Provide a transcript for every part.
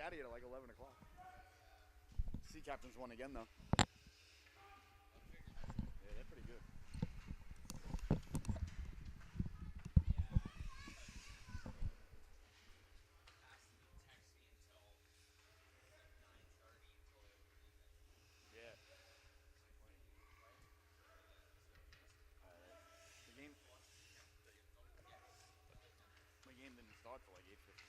get out of here at like 11 o'clock. Sea Captains won again, though. Yeah, they're pretty good. Yeah. The game didn't start till like 8:50.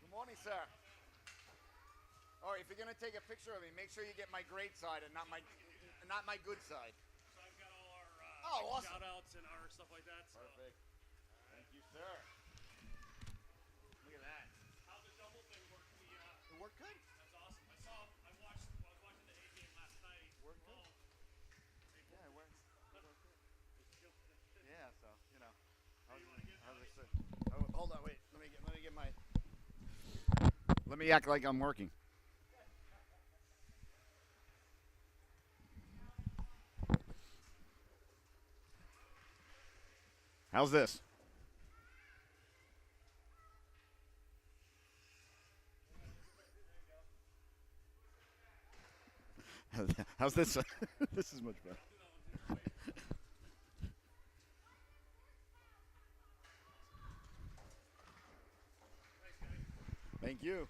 Good morning, sir. All right, if you're gonna take a picture of me, make sure you get my great side and not my good side. So I've got all our awesome. shout outs and our stuff like that. So. Perfect. Thank you, sir. Look at that. How'd the double thing work? It worked good. That's awesome. I was watching the A game last night. Worked good. Yeah, it worked. Yeah, so you know. Hold on, wait. Let me get my. Let me act like I'm working. How's this? How's this? This is much better. Thank you.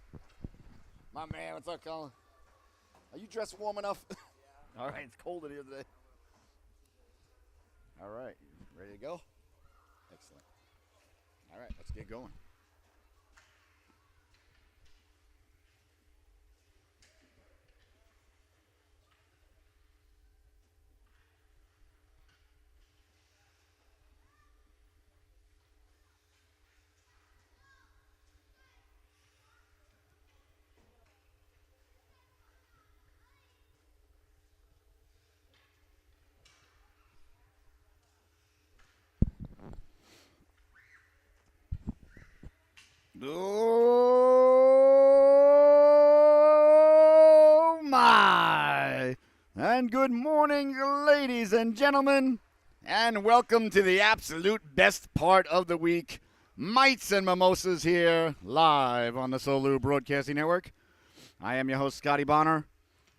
My man, what's up, Colin? Are you dressed warm enough? All right, it's cold in here today. All right, ready to go? Excellent. All right, let's get going. Oh, my. And good morning, ladies and gentlemen. And welcome to the absolute best part of the week. Mites and Mimosas here, live on the SoLu Broadcasting Network. I am your host, Scotty Bonner,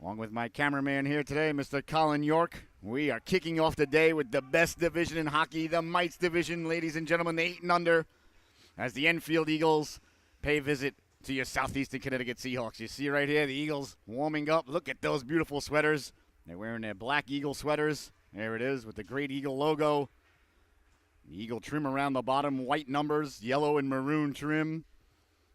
along with my cameraman here today, Mr. Colin York. We are kicking off the day with the best division in hockey, the Mites division, ladies and gentlemen, the 8 and under. As the Enfield Eagles pay visit to your southeastern Connecticut Seahawks. You see right here the Eagles warming up. Look at those beautiful sweaters. They're wearing their black Eagle sweaters. There it is with the Great Eagle logo. The Eagle trim around the bottom, white numbers, yellow and maroon trim.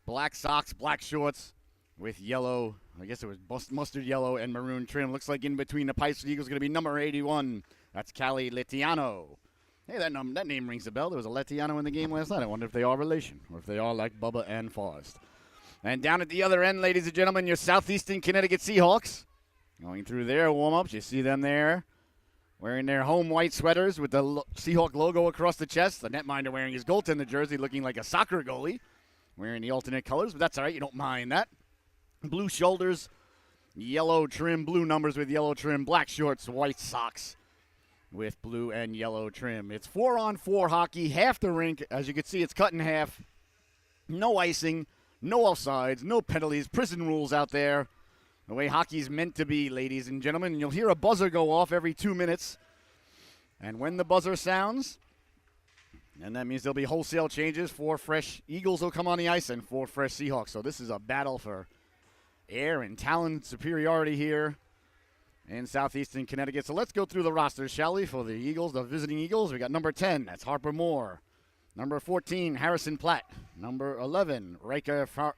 Black socks, black shorts with yellow, I guess it was mustard yellow and maroon trim. Looks like in between the pipes, the Eagle's going to be number 81. That's Callie Letiano. Hey, that name rings a bell. There was a Letiano in the game last night. I wonder if they are relation or if they are like Bubba and Forrest. And down at the other end, ladies and gentlemen, your southeastern Connecticut Seahawks. Going through their warm-ups. You see them there wearing their home white sweaters with the Seahawk logo across the chest. The netminder wearing his goaltender jersey looking like a soccer goalie. Wearing the alternate colors, but that's all right. You don't mind that. Blue shoulders, yellow trim, blue numbers with yellow trim, black shorts, white socks with blue and yellow trim. It's 4-on-4 hockey, half the rink. As you can see, it's cut in half. No icing, no offsides, no penalties, prison rules out there. The way hockey's meant to be, ladies and gentlemen. And you'll hear a buzzer go off every 2 minutes. And when the buzzer sounds, and that means there'll be wholesale changes. 4 fresh Eagles will come on the ice and 4 fresh Seahawks. So this is a battle for air and talent superiority here in southeastern Connecticut. So let's go through the rosters, shall we, for the Eagles, the visiting Eagles. We got number 10, that's Harper Moore. Number 14, Harrison Platt. Number 11, Riker Farnham.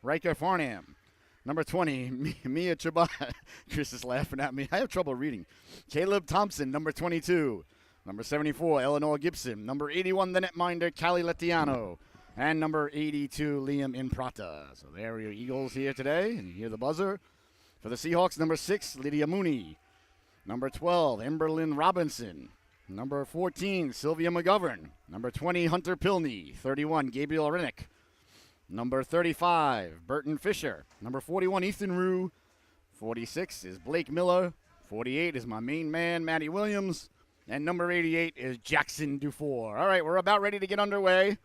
Riker Farnham. Number 20, Mia Chabot. Chris is laughing at me. I have trouble reading. Caleb Thompson, number 22. Number 74, Eleanor Gibson. Number 81, the netminder, Callie Letiano. And number 82, Liam Imprata. So there are your Eagles here today. And you hear the buzzer. For the Seahawks, number 6, Lydia Mooney. Number 12, Emberlyn Robinson. Number 14, Sylvia McGovern. Number 20, Hunter Pilney. 31, Gabriel Rennick. Number 35, Burton Fisher. Number 41, Ethan Rue. 46 is Blake Miller. 48 is my main man, Matty Williams. And number 88 is Jackson Dufour. All right, we're about ready to get underway.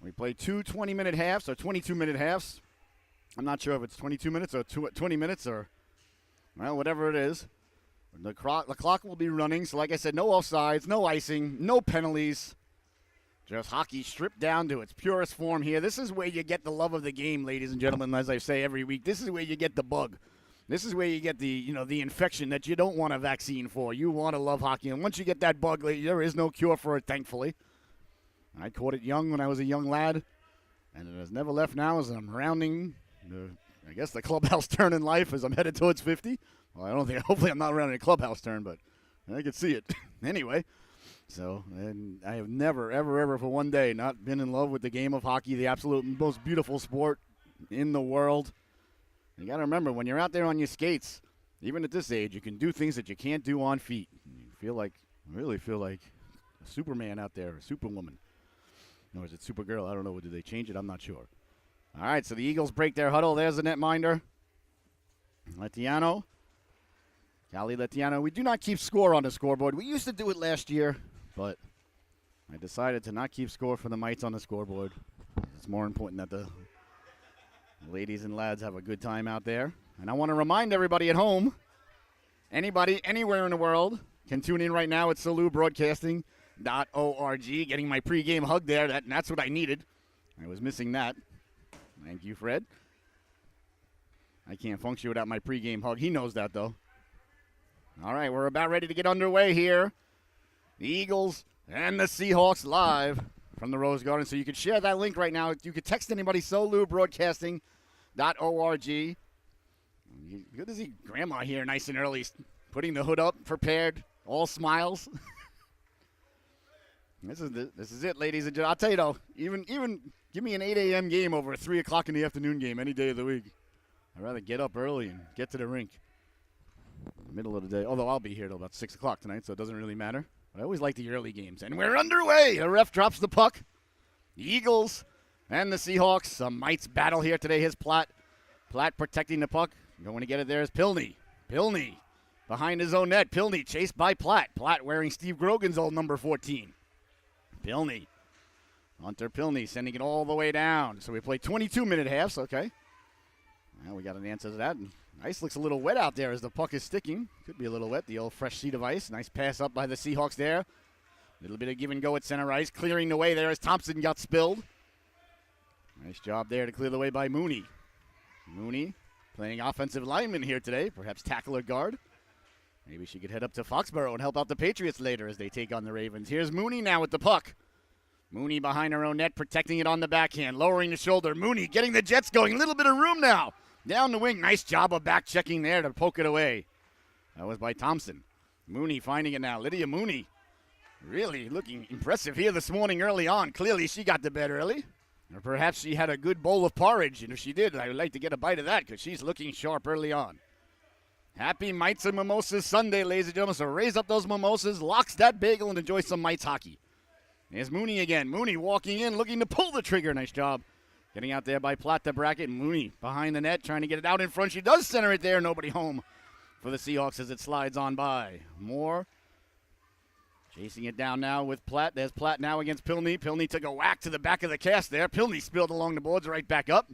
We play two 20-minute halves or 22-minute halves. I'm not sure if it's 22 minutes or 20 minutes or, well, whatever it is. The clock will be running. So, like I said, no offsides, no icing, no penalties. Just hockey stripped down to its purest form here. This is where you get the love of the game, ladies and gentlemen, as I say every week. This is where you get the bug. This is where you get the infection that you don't want a vaccine for. You want to love hockey. And once you get that bug, there is no cure for it, thankfully. I caught it young when I was a young lad, and it has never left now as I'm rounding, the clubhouse turn in life as I'm headed towards 50. Well, hopefully I'm not rounding a clubhouse turn, but I can see it. Anyway, so, and I have never, ever, ever for one day not been in love with the game of hockey, the absolute most beautiful sport in the world. You got to remember, when you're out there on your skates, even at this age, you can do things that you can't do on feet. You really feel like a Superman out there, a Superwoman. Or is it Supergirl? I don't know. Did they change it? I'm not sure. All right, so the Eagles break their huddle. There's the netminder. Letiano. Callie Letiano. We do not keep score on the scoreboard. We used to do it last year, but I decided to not keep score for the Mites on the scoreboard. It's more important that the ladies and lads have a good time out there. And I want to remind everybody at home, anybody, anywhere in the world, can tune in right now at SoLu Broadcasting.org. Getting my pregame hug there. That's what I needed. I was missing that. Thank you, Fred. I can't function without my pregame hug. He knows that, though. All right, we're about ready to get underway here. The Eagles and the Seahawks live from the Rose Garden. So you can share that link right now. You can text anybody, SoLu Broadcasting.org. Good to see Grandma here nice and early, putting the hood up, prepared, all smiles. This is it, ladies and gentlemen. I'll tell you, though, even give me an 8 a.m. game over a 3 o'clock in the afternoon game any day of the week. I'd rather get up early and get to the rink. Middle of the day, although I'll be here till about 6 o'clock tonight, so it doesn't really matter. But I always like the early games. And we're underway. The ref drops the puck. The Eagles and the Seahawks. Some Mites battle here today. Here's Platt. Platt protecting the puck. Going to get it there is Pilney. Pilney behind his own net. Pilney chased by Platt. Platt wearing Steve Grogan's old number 14. Pilney. Hunter Pilney sending it all the way down. So we play 22-minute halves. Okay. Well, we got an answer to that. And ice looks a little wet out there as the puck is sticking. Could be a little wet. The old fresh sheet of ice. Nice pass up by the Seahawks there. A little bit of give and go at center ice. Clearing the way there as Thompson got spilled. Nice job there to clear the way by Mooney. Mooney playing offensive lineman here today. Perhaps tackle or guard. Maybe she could head up to Foxborough and help out the Patriots later as they take on the Ravens. Here's Mooney now with the puck. Mooney behind her own net, protecting it on the backhand, lowering the shoulder. Mooney getting the Jets going. A little bit of room now. Down the wing. Nice job of back checking there to poke it away. That was by Thompson. Mooney finding it now. Lydia Mooney really looking impressive here this morning early on. Clearly she got to bed early. Or perhaps she had a good bowl of porridge. And if she did, I would like to get a bite of that because she's looking sharp early on. Happy Mites and Mimosas Sunday, ladies and gentlemen. So raise up those mimosas, locks that bagel, and enjoy some Mites hockey. There's Mooney again. Mooney walking in, looking to pull the trigger. Nice job. Getting out there by Platt to bracket. Mooney behind the net, trying to get it out in front. She does center it there. Nobody home for the Seahawks as it slides on by. Moore chasing it down now with Platt. There's Platt now against Pilney. Pilney took a whack to the back of the cast there. Pilney spilled along the boards right back up.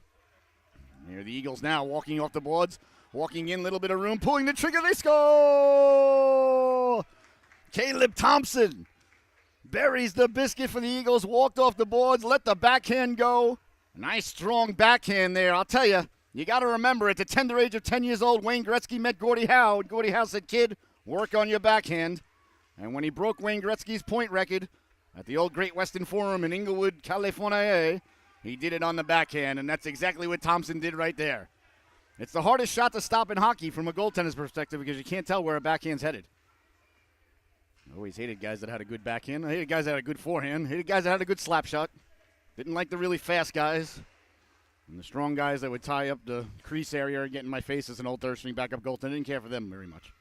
Here are the Eagles now walking off the boards. Walking in, little bit of room, pulling the trigger, they score! Caleb Thompson buries the biscuit for the Eagles, walked off the boards, let the backhand go. Nice, strong backhand there. I'll tell you, you got to remember, at the tender age of 10 years old, Wayne Gretzky met Gordie Howe. Gordie Howe said, kid, work on your backhand. And when he broke Wayne Gretzky's point record at the old Great Western Forum in Inglewood, California, he did it on the backhand, and that's exactly what Thompson did right there. It's the hardest shot to stop in hockey from a goaltender's perspective because you can't tell where a backhand's headed. I always hated guys that had a good backhand. I hated guys that had a good forehand. I hated guys that had a good slap shot. Didn't like the really fast guys. And the strong guys that would tie up the crease area and get in my face as an old third-string backup goaltender. Didn't care for them very much.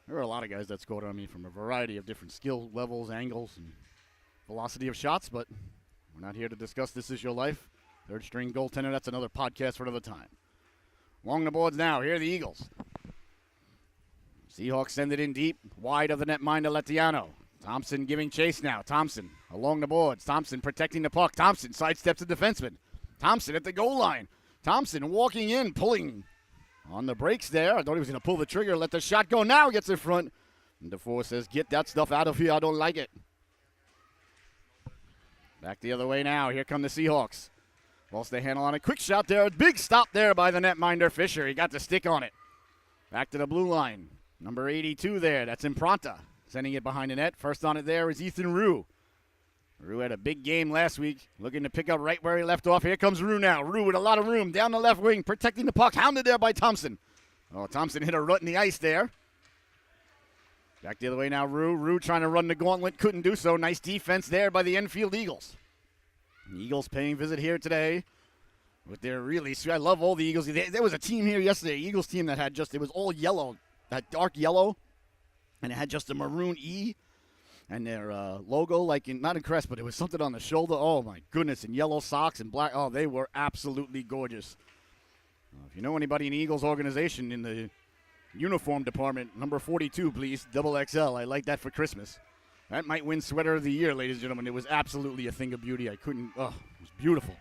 There were a lot of guys that scored on me from a variety of different skill levels, angles, and velocity of shots, but we're not here to discuss This Is Your Life. Third string goaltender, that's another podcast for another time. Along the boards now, here are the Eagles. Seahawks send it in deep, wide of the netminder, Latiano. Thompson giving chase now. Thompson along the boards. Thompson protecting the puck. Thompson sidesteps the defenseman. Thompson at the goal line. Thompson walking in, pulling on the brakes there. I thought he was going to pull the trigger, let the shot go. Now gets in front. And DeFore says, get that stuff out of here. I don't like it. Back the other way now. Here come the Seahawks. Lost the handle on a quick shot there. Big stop there by the netminder, Fisher. He got the stick on it. Back to the blue line. Number 82 there. That's Impranta. Sending it behind the net. First on it there is Ethan Rue. Rue had a big game last week. Looking to pick up right where he left off. Here comes Rue now. Rue with a lot of room. Down the left wing. Protecting the puck. Hounded there by Thompson. Oh, Thompson hit a rut in the ice there. Back the other way now. Rue trying to run the gauntlet. Couldn't do so. Nice defense there by the Enfield Eagles. The Eagles paying visit here today. With their really, I love all the Eagles. There was a team here yesterday, Eagles team that had just, it was all yellow. That dark yellow. And it had just a maroon E. And their logo, like, not in crest, but it was something on the shoulder. Oh, my goodness. And yellow socks and black. Oh, they were absolutely gorgeous. If you know anybody in the Eagles organization in the uniform department, number 42, please, double XL. I like that for Christmas. That might win Sweater of the Year, ladies and gentlemen. It was absolutely a thing of beauty. It was beautiful.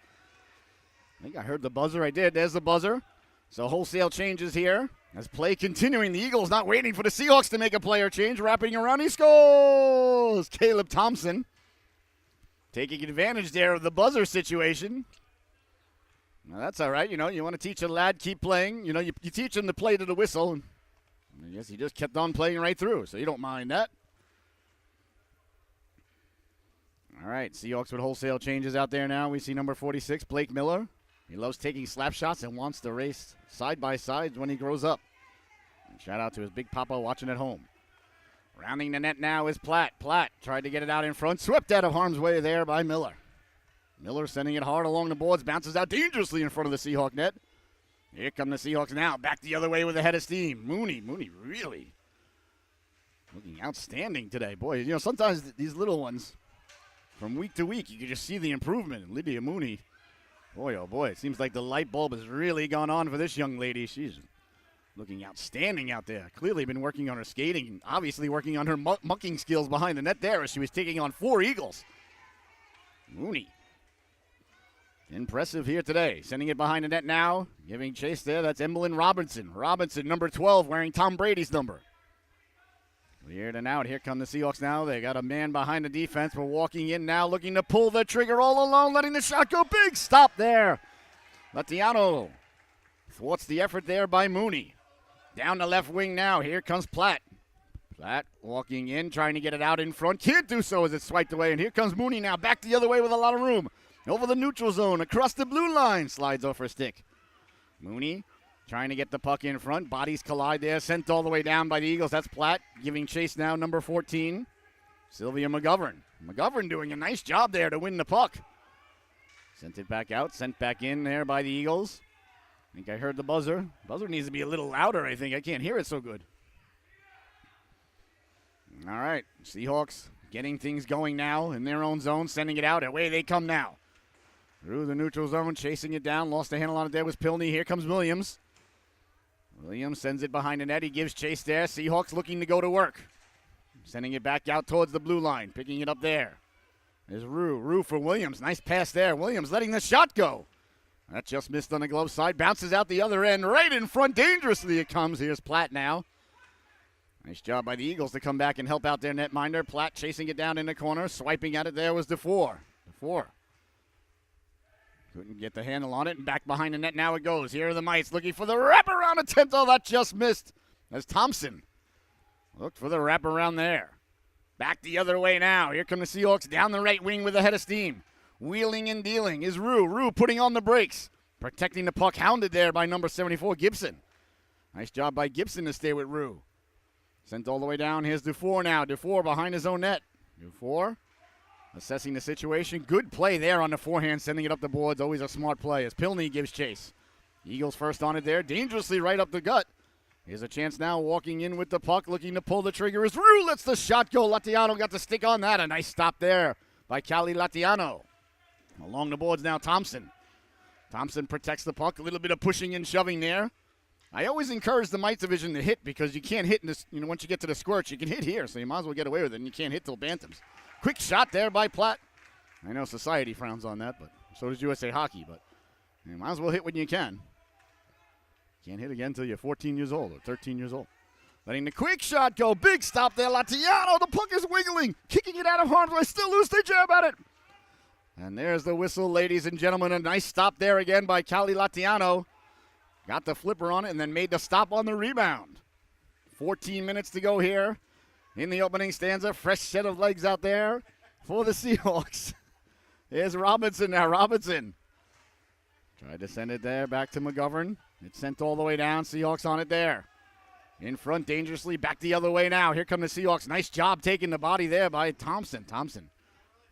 I think I heard the buzzer. I did. There's the buzzer. So wholesale changes here. As play continuing, the Eagles not waiting for the Seahawks to make a player change. Wrapping around, he scores! Caleb Thompson taking advantage there of the buzzer situation. Now, that's all right. You know, you want to teach a lad, keep playing. You know, you teach him to play to the whistle. And I guess he just kept on playing right through, so you don't mind that. All right, Seahawks with wholesale changes out there now. We see number 46, Blake Miller. He loves taking slap shots and wants to race side by side when he grows up. And shout out to his big papa watching at home. Rounding the net now is Platt. Platt tried to get it out in front. Swept out of harm's way there by Miller. Miller sending it hard along the boards. Bounces out dangerously in front of the Seahawk net. Here come the Seahawks now. Back the other way with a head of steam. Mooney really looking outstanding today. Boy, you know, sometimes these little ones, from week to week, you can just see the improvement. Lydia Mooney. Boy, oh boy, it seems like the light bulb has really gone on for this young lady. She's looking outstanding out there. Clearly been working on her skating and obviously working on her mucking skills behind the net there as she was taking on 4 Eagles. Mooney. Impressive here today. Sending it behind the net now. Giving chase there. That's Emmeline Robinson. Robinson, number 12, wearing Tom Brady's number. Cleared and out. Here come the Seahawks now. They got a man behind the defense. We're walking in now, looking to pull the trigger all alone, letting the shot go. Big stop there. Latiano thwarts the effort there by Mooney. Down the left wing now. Here comes Platt. Platt walking in, trying to get it out in front. Can't do so as it's swiped away. And here comes Mooney now. Back the other way with a lot of room. Over the neutral zone, across the blue line. Slides off her stick. Mooney trying to get the puck in front. Bodies collide there. Sent all the way down by the Eagles. That's Platt. Giving chase now, number 14. Sylvia McGovern. McGovern doing a nice job there to win the puck. Sent it back out. Sent back in there by the Eagles. I think I heard the buzzer. Buzzer needs to be a little louder, I think. I can't hear it so good. All right. Seahawks getting things going now in their own zone. Sending it out. Away they come now. Through the neutral zone. Chasing it down. Lost the handle on it there was Pilney. Here comes Williams. Williams sends it behind the net. He gives chase there. Seahawks looking to go to work. Sending it back out towards the blue line. Picking it up there. There's Rue. Rue for Williams. Nice pass there. Williams letting the shot go. That just missed on the glove side. Bounces out the other end. Right in front. Dangerously it comes. Here's Platt now. Nice job by the Eagles to come back and help out their netminder. Platt chasing it down in the corner. Swiping at it there was DeFore. DeFore couldn't get the handle on it, and back behind the net now it goes. Here are the Mites looking for the wraparound attempt. Oh, that just missed as Thompson looked for the wraparound there. Back the other way now. Here come the Seahawks down the right wing with a head of steam. Wheeling and dealing is Rue. Rue putting on the brakes. Protecting the puck, hounded there by number 74, Gibson. Nice job by Gibson to stay with Rue. Sent all the way down. Here's DeFore now. DeFore behind his own net. DeFore assessing the situation. Good play there on the forehand, sending it up the boards. Always a smart play as Pilney gives chase. Eagles first on it there. Dangerously right up the gut. Here's a chance now, walking in with the puck, looking to pull the trigger as Rue lets the shot go. Latiano got the stick on that. A nice stop there by Callie Latiano. Along the boards now, Thompson. Thompson protects the puck. A little bit of pushing and shoving there. I always encourage the Mites division to hit because you can't hit in this. Once you get to the squirts, you can hit here, so you might as well get away with it. And you can't hit till bantams. Quick shot there by Platt. I know society frowns on that, but so does USA Hockey. But you might as well hit when you can. Can't hit again until you're 14 years old or 13 years old. Letting the quick shot go. Big stop there. Latiano. The puck is wiggling. Kicking it out of harm's way. Still loose. They jab at it. And there's the whistle, ladies and gentlemen. A nice stop there again by Cali Latiano. Got the flipper on it and then made the stop on the rebound. 14 minutes to go here in the opening stanza. Fresh set of legs out there for the Seahawks. Here's Robinson now. Robinson tried to send it there back to McGovern. It's sent all the way down. Seahawks on it there. In front dangerously. Back the other way now. Here come the Seahawks. Nice job taking the body there by Thompson. Thompson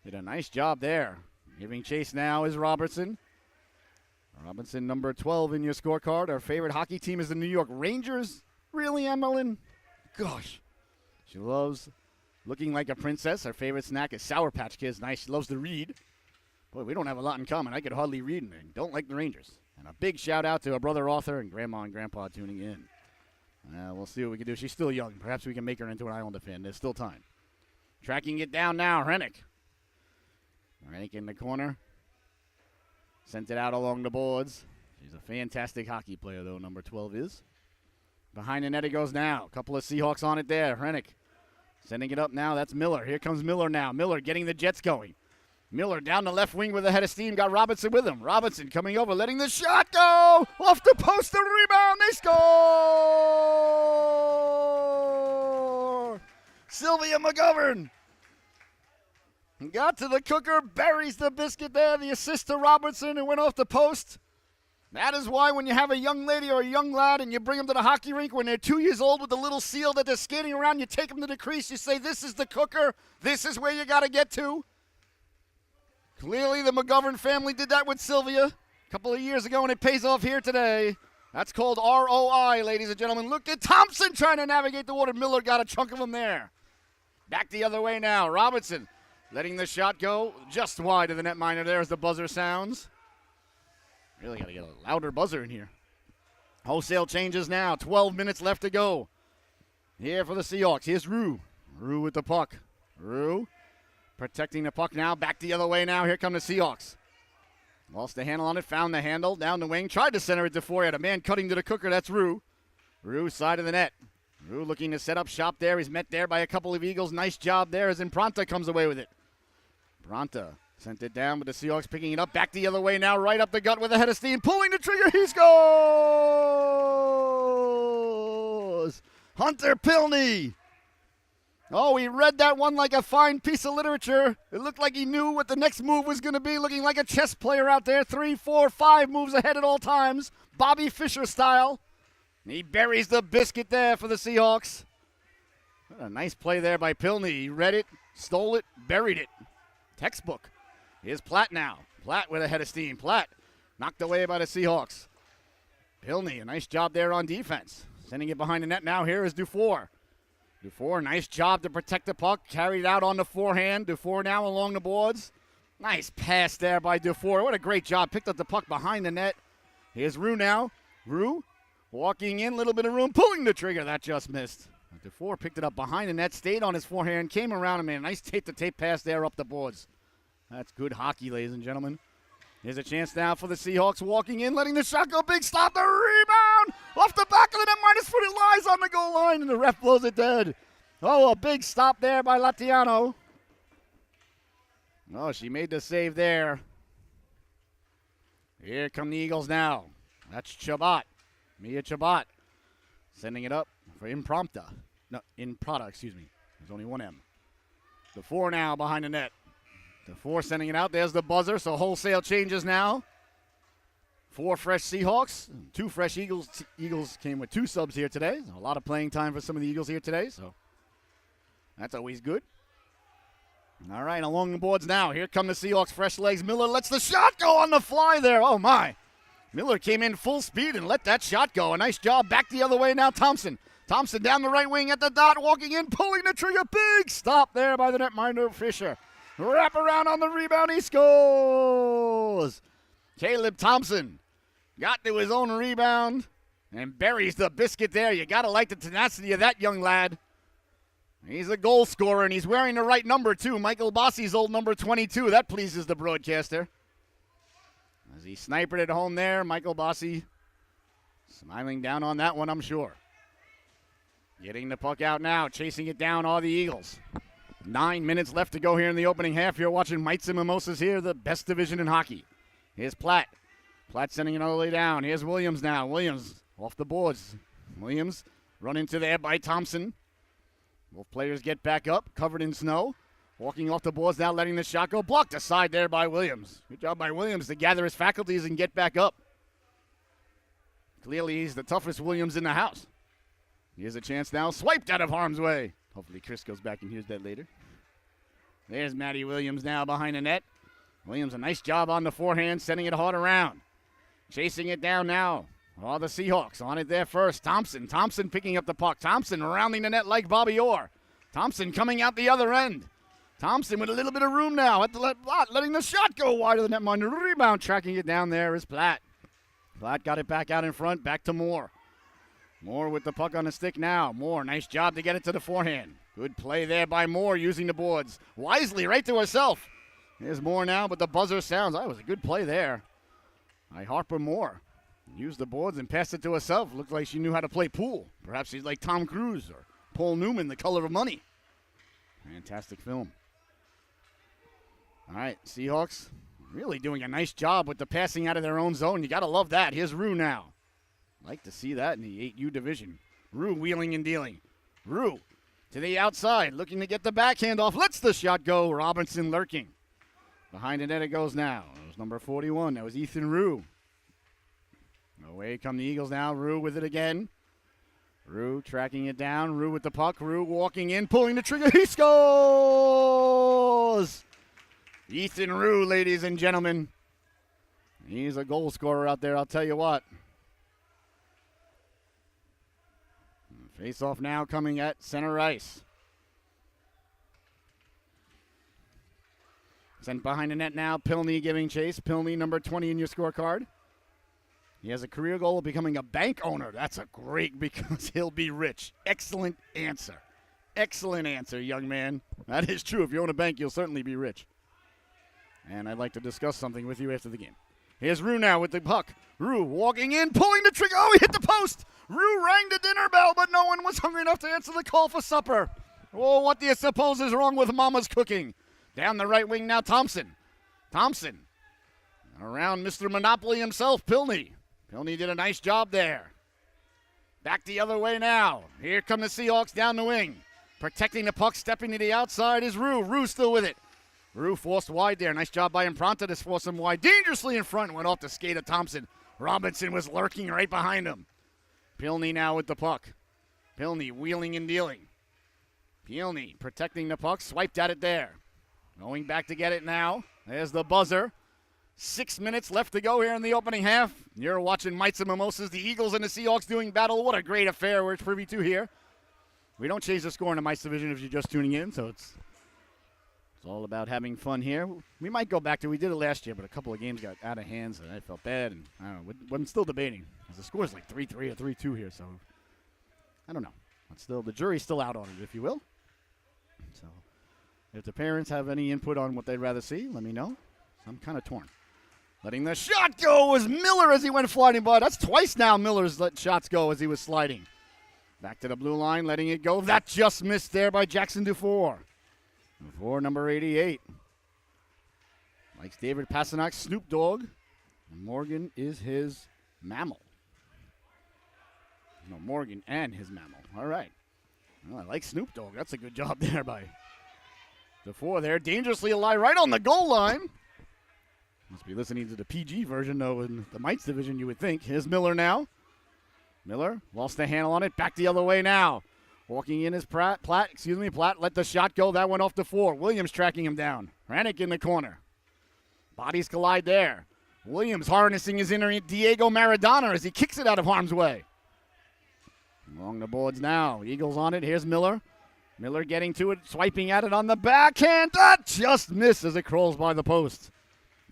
did a nice job there. Giving chase now is Robertson. Robinson, number 12 in your scorecard. Our favorite hockey team is the New York Rangers. Really, Emmeline? Gosh. She loves looking like a princess. Her favorite snack is Sour Patch Kids. Nice. She loves to read. Boy, we don't have a lot in common. I could hardly read and don't like the Rangers. And a big shout out to her brother Arthur and Grandma and Grandpa tuning in. We'll see what we can do. She's still young. Perhaps we can make her into an Islander fan. There's still time. Tracking it down now, Rennick. Rennick in the corner. Sent it out along the boards. She's a fantastic hockey player, though, number 12 is. Behind the net it goes now. A couple of Seahawks on it there. Rennick sending it up now. That's Miller. Here comes Miller now. Miller getting the Jets going. Miller down the left wing with a head of steam. Got Robinson with him. Robinson coming over, letting the shot go. Off the post, the rebound. They score! Sylvia McGovern got to the cooker, buries the biscuit there. The assist to Robertson and went off the post. That is why when you have a young lady or a young lad and you bring them to the hockey rink when they're 2 years old with the little seal that they're skating around, you take them to the crease, you say, this is the cooker, this is where you got to get to. Clearly the McGovern family did that with Sylvia a couple of years ago, and it pays off here today. That's called ROI, ladies and gentlemen. Look at Thompson trying to navigate the water. Miller got a chunk of him there. Back the other way now. Robinson letting the shot go just wide of the netminder there as the buzzer sounds. Really got to get a louder buzzer in here. Wholesale changes now. 12 minutes left to go. Here for the Seahawks. Here's Rue. Rue with the puck. Rue protecting the puck now. Back the other way now. Here come the Seahawks. Lost the handle on it. Found the handle. Down the wing. Tried to center it to four. Had a man cutting to the cooker. That's Rue. Rue side of the net. Rue looking to set up shop there. He's met there by a couple of Eagles. Nice job there as Impranta comes away with it. Impranta sent it down, but the Seahawks picking it up. Back the other way now. Right up the gut with a head of steam. Pulling the trigger. He scores! Hunter Pilney. Oh, he read that one like a fine piece of literature. It looked like he knew what the next move was going to be, looking like a chess player out there. 3, 4, 5 moves ahead at all times. Bobby Fischer style. He buries the biscuit there for the Seahawks. What a nice play there by Pilney. He read it, stole it, buried it. Textbook. Here's Platt now. Platt with a head of steam. Platt knocked away by the Seahawks. Pilney, a nice job there on defense. Sending it behind the net now. Here is Dufour. Dufour, nice job to protect the puck. Carried out on the forehand. Dufour now along the boards. Nice pass there by Dufour. What a great job. Picked up the puck behind the net. Here's Rue now. Rue walking in. Little bit of room. Pulling the trigger. That just missed. Dufour picked it up behind the net. Stayed on his forehand. Came around him. And a nice tape-to-tape pass there up the boards. That's good hockey, ladies and gentlemen. Here's a chance now for the Seahawks walking in, letting the shot go. Big stop, the rebound off the back of the net, minus foot. It lies on the goal line, and the ref blows it dead. Oh, a big stop there by Latiano. Oh, she made the save there. Here come the Eagles now. That's Chabot. Mia Chabot sending it up for Impranta. No, Imprata, excuse me. There's only one M. The four now behind the net. The four sending it out. There's the buzzer, so wholesale changes now. 4 fresh Seahawks, 2 fresh Eagles. Eagles came with 2 subs here today. A lot of playing time for some of the Eagles here today, so that's always good. All right, along the boards now. Here come the Seahawks, fresh legs. Miller lets the shot go on the fly there. Oh, my. Miller came in full speed and let that shot go. A nice job. Back the other way now, Thompson. Thompson down the right wing at the dot, walking in, pulling the trigger. Big stop there by the netminder, Fischer. Wrap around on the rebound, he scores. Caleb Thompson got to his own rebound and buries the biscuit there. You got to like the tenacity of that young lad. He's a goal scorer, and he's wearing the right number, too. Michael Bossie's old number 22. That pleases the broadcaster. As he sniped it home there, Michael Bossie smiling down on that one, I'm sure. Getting the puck out now, chasing it down, all the Eagles. 9 minutes left to go here in the opening half. You're watching Mites and Mimosas here, the best division in hockey. Here's Platt. Platt sending it all the way down. Here's Williams now. Williams off the boards. Williams run into there by Thompson. Both players get back up, covered in snow. Walking off the boards now, letting the shot go. Blocked aside there by Williams. Good job by Williams to gather his faculties and get back up. Clearly, he's the toughest Williams in the house. Here's a chance now. Swiped out of harm's way. Hopefully, Chris goes back and hears that later. There's Matty Williams now behind the net. Williams, a nice job on the forehand, sending it hard around. Chasing it down now. All the Seahawks on it there first. Thompson picking up the puck. Thompson rounding the net like Bobby Orr. Thompson coming out the other end. Thompson with a little bit of room now at the letting the shot go wide of the netminder. Rebound, tracking it down there is Platt. Platt got it back out in front, back to Moore. Moore with the puck on the stick now. Moore, nice job to get it to the forehand. Good play there by Moore using the boards. Wisely right to herself. Here's Moore now, but the buzzer sounds. That was a good play there by Harper Moore. Used the boards and passed it to herself. Looked like she knew how to play pool. Perhaps she's like Tom Cruise or Paul Newman, The Color of Money. Fantastic film. All right, Seahawks really doing a nice job with the passing out of their own zone. You got to love that. Here's Rue now. Like to see that in the 8U division. Rue wheeling and dealing. Rue to the outside, looking to get the backhand off. Lets the shot go. Robinson lurking. Behind the net it goes now. It was number 41. That was Ethan Rue. Away come the Eagles now. Rue with it again. Rue tracking it down. Rue with the puck. Rue walking in, pulling the trigger. He scores! Ethan Rue, ladies and gentlemen. He's a goal scorer out there, I'll tell you what. Face-off now coming at center ice. Sent behind the net now. Pilney giving chase. Pilney, number 20 in your scorecard. He has a career goal of becoming a bank owner. That's a great because he'll be rich. Excellent answer. Excellent answer, young man. That is true. If you own a bank, you'll certainly be rich. And I'd like to discuss something with you after the game. Here's Rue now with the puck. Rue walking in, pulling the trigger. Oh, he hit the post. Rue rang the dinner bell, but no one was hungry enough to answer the call for supper. Oh, what do you suppose is wrong with Mama's cooking? Down the right wing now, Thompson. Thompson. Around Mr. Monopoly himself, Pilney. Pilney did a nice job there. Back the other way now. Here come the Seahawks down the wing. Protecting the puck, stepping to the outside is Rue. Rue still with it. Rue forced wide there. Nice job by Impronta to force him wide. Dangerously in front. Went off the skate of Thompson. Robinson was lurking right behind him. Pilney now with the puck. Pilney wheeling and dealing. Pilney protecting the puck. Swiped at it there. Going back to get it now. There's the buzzer. 6 minutes left to go here in the opening half. You're watching Mites and Mimosas. The Eagles and the Seahawks doing battle. What a great affair we're privy to here. We don't change the score in the Mites division if you're just tuning in, so it's all about having fun here. We might go back to, we did it last year, but a couple of games got out of hands, and I felt bad, and I don't know, I'm still debating. The score's like 3-3 or 3-2 here, so I don't know. But still, the jury's still out on it, if you will. So if the parents have any input on what they'd rather see, let me know. I'm kind of torn. Letting the shot go was Miller as he went flying by. That's twice now Miller's let shots go as he was sliding. Back to the blue line, letting it go. That just missed there by Jackson Dufour. Dufour, number 88. Likes David Passanak's Snoop Dogg. And Morgan is his mammal. No, Morgan and his mammal. All right. Well, I like Snoop Dogg. That's a good job there by Dufour there. Dangerously alive right on the goal line. Must be listening to the PG version, though, in the Mites division, you would think. Here's Miller now. Miller lost the handle on it. Back the other way now. Walking in is Platt. Platt let the shot go. That went off the floor. Williams tracking him down. Rannick in the corner. Bodies collide there. Williams harnessing his inner Diego Maradona as he kicks it out of harm's way. Along the boards now. Eagles on it. Here's Miller. Miller getting to it, swiping at it on the backhand. That just missed as it crawls by the post.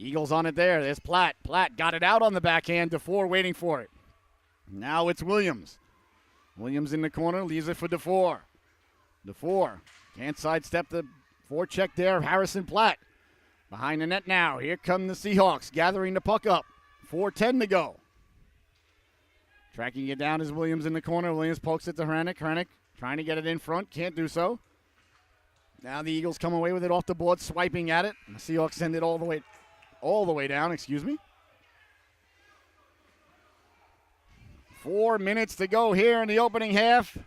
Eagles on it there. There's Platt. Platt got it out on the backhand. DeFore waiting for it. Now it's Williams. Williams in the corner, leaves it for DeFore. DeFore can't sidestep the forecheck there of Harrison Platt. Behind the net now. Here come the Seahawks gathering the puck up. 4:10 to go. Tracking it down is Williams in the corner. Williams pokes it to Hrenak. Hrenak trying to get it in front. Can't do so. Now the Eagles come away with it off the board, swiping at it. And the Seahawks send it all the way down, excuse me. 4 minutes to go here in the opening half.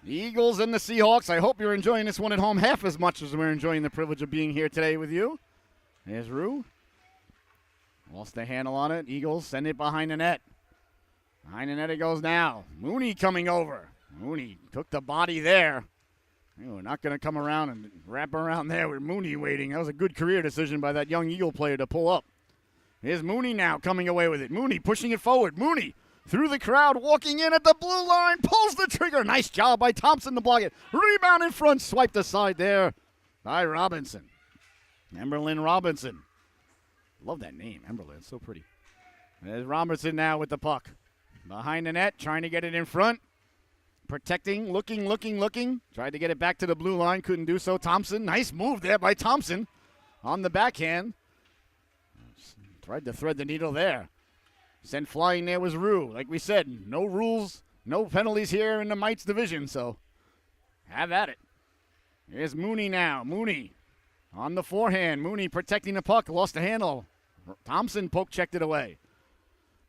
The Eagles and the Seahawks. I hope you're enjoying this one at home half as much as we're enjoying the privilege of being here today with you. There's Rue. Lost the handle on it. Eagles send it behind the net. Behind the net it goes now. Mooney coming over. Mooney took the body there. We're not going to come around and wrap around there with Mooney waiting. That was a good career decision by that young Eagle player to pull up. Here's Mooney now coming away with it. Mooney pushing it forward. Mooney through the crowd, walking in at the blue line, pulls the trigger. Nice job by Thompson to block it. Rebound in front, swiped aside there by Robinson. Emberlyn Robinson. Love that name, Emberlyn. So pretty. There's Robinson now with the puck. Behind the net, trying to get it in front. Protecting, looking. Tried to get it back to the blue line, couldn't do so. Thompson, nice move there by Thompson on the backhand. Tried to thread the needle there. Sent flying there was Rue. Like we said, no rules, no penalties here in the Mites division, so have at it. Here's Mooney now. Mooney on the forehand. Mooney protecting the puck, lost the handle. Thompson poke checked it away.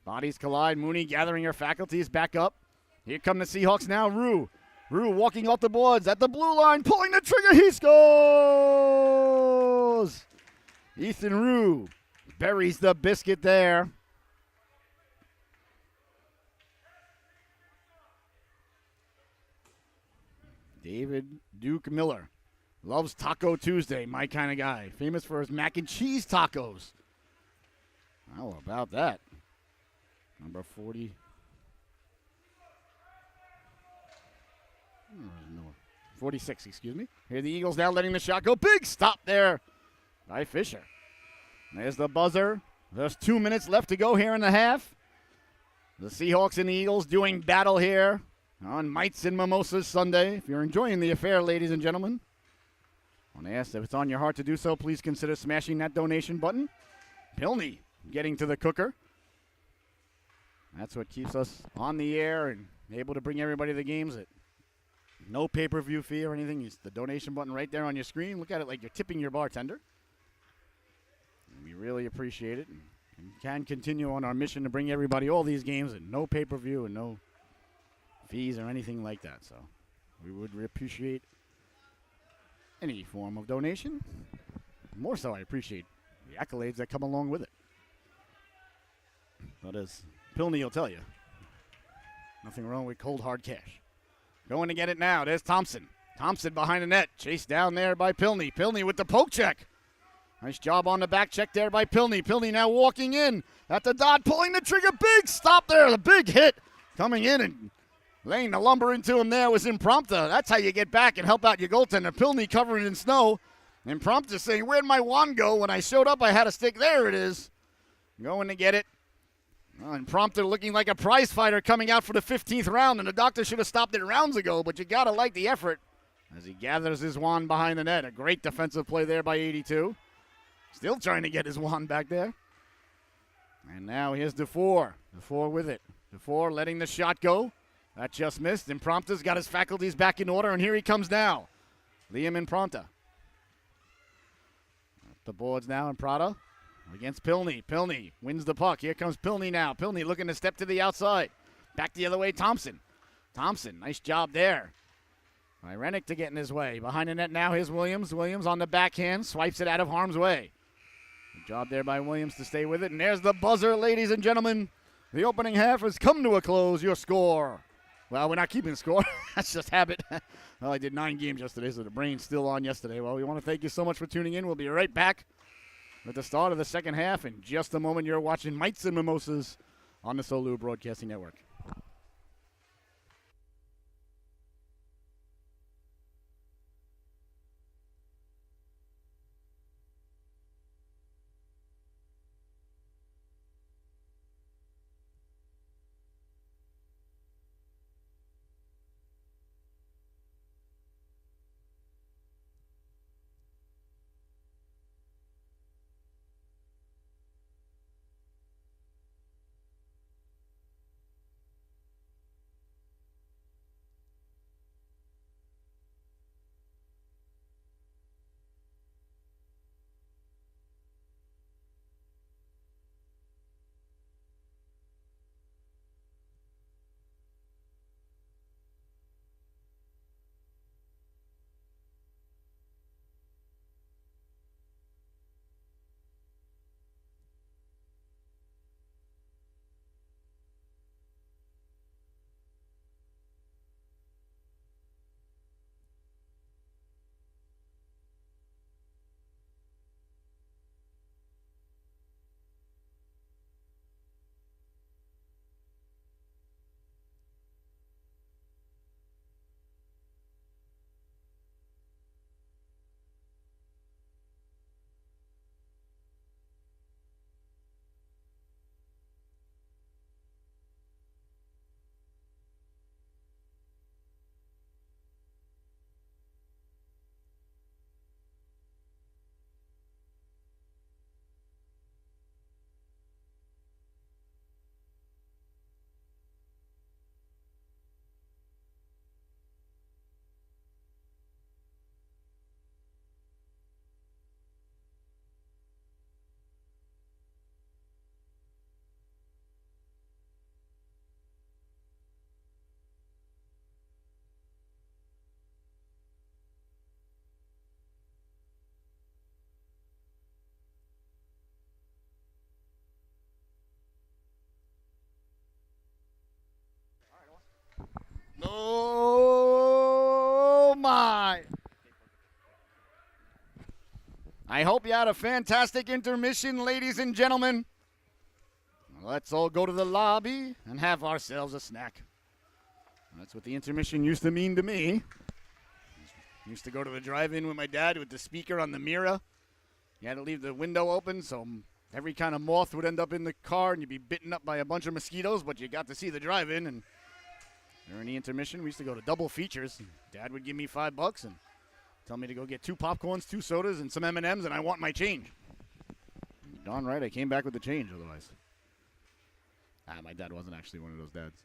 Bodies collide. Mooney gathering her faculties back up. Here come the Seahawks now. Rue walking off the boards at the blue line, pulling the trigger. He scores! Ethan Rue buries the biscuit there. David Duke Miller loves Taco Tuesday, my kind of guy. Famous for his mac and cheese tacos. How about that? Number 40. 46, excuse me. Here the Eagles now letting the shot go. Big stop there by Fisher. There's the buzzer. There's 2 minutes left to go here in the half. The Seahawks and the Eagles doing battle here on Mites and Mimosas Sunday. If you're enjoying the affair, ladies and gentlemen, I want to ask if it's on your heart to do so, please consider smashing that donation button. Pilney getting to the cooker. That's what keeps us on the air and able to bring everybody to the games at no pay-per-view fee or anything. It's the donation button right there on your screen. Look at it like you're tipping your bartender. And we really appreciate it. And can continue on our mission to bring everybody all these games at no pay-per-view and no fees or anything like that. So we would appreciate any form of donation. More so, I appreciate the accolades that come along with it. But as Pilney will tell you, nothing wrong with cold, hard cash. Going to get it now. There's Thompson. Thompson behind the net. Chased down there by Pilney. Pilney with the poke check. Nice job on the back check there by Pilney. Pilney now walking in at the dot, pulling the trigger. Big stop there. The big hit coming in and laying the lumber into him there was impromptu. That's how you get back and help out your goaltender. Pilney covered in snow. Impromptu saying, where'd my wand go? When I showed up, I had a stick. There it is. Going to get it. Well, Impromptu looking like a prize fighter coming out for the 15th round, and the doctor should have stopped it rounds ago, but you got to like the effort as he gathers his wand behind the net. A great defensive play there by 82. Still trying to get his wand back there. And now here's DeFore. DeFore with it. DeFore letting the shot go. That just missed. Impromptu's got his faculties back in order, and here he comes now. Liam Impromptu. Up the boards now, Impromptu. Against Pilney. Pilney wins the puck. Here comes Pilney now. Pilney looking to step to the outside. Back the other way, Thompson. Thompson, nice job there. Hrenak to get in his way. Behind the net now, here's Williams. Williams on the backhand. Swipes it out of harm's way. Good job there by Williams to stay with it. And there's the buzzer, ladies and gentlemen. The opening half has come to a close. Your score. Well, we're not keeping score. That's just habit. Well, I did 9 games yesterday, so the brain's still on yesterday. Well, we want to thank you so much for tuning in. We'll be right back at the start of the second half. In just a moment, you're watching Mites and Mimosas on the SoLu Broadcasting Network. I hope you had a fantastic intermission, ladies and gentlemen. Let's all go to the lobby and have ourselves a snack. That's what the intermission used to mean to me. Used to go to the drive-in with my dad with the speaker on the mirror. You had to leave the window open so every kind of moth would end up in the car and you'd be bitten up by a bunch of mosquitoes, but you got to see the drive-in. And during the intermission, we used to go to double features. Dad would give me $5 and tell me to go get 2 popcorns, 2 sodas, and some M&Ms, and I want my change. Darn right, I came back with the change otherwise. My dad wasn't actually one of those dads.